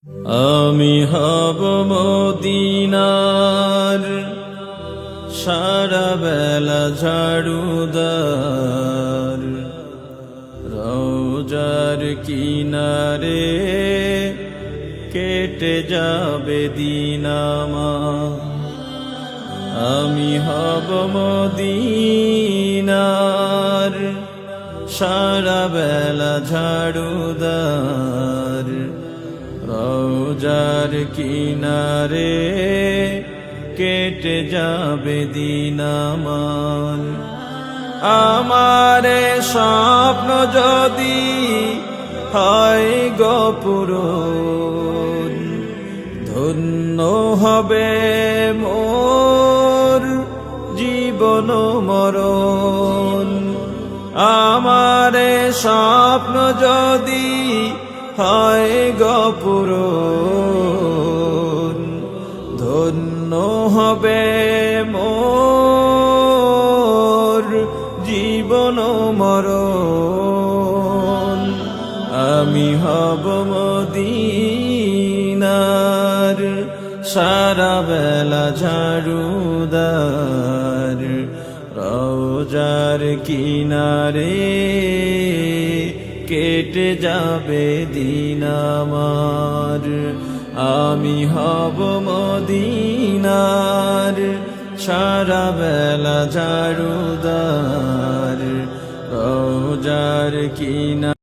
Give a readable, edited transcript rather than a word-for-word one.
আমি হব মদিনার সারা বেলা ঝাড়ুদার, রওজার কিনারে কেটে যাবে দিন আমার। আমি হব মদিনার সারা বেলা ঝাড়ুদার, রওজার কিনারে কেটে যাবে দিন আমার। আমারে স্বপ্ন যদি হয় গো পূরণ, ধন্য হবে মোর জীবন মরণ। আমারে স্বপ্ন যদি হয় গো পূরণ, ধন্য হবে মোর জীবন মরণ। আমি হব মদিনার সারা বেলা ঝাড়ুদার, রওজার কিনারে কেটে যাবে দিন আমার। আমি হব মদিনার সারা বেলা ঝাড়ুদার, রওজার কিনারে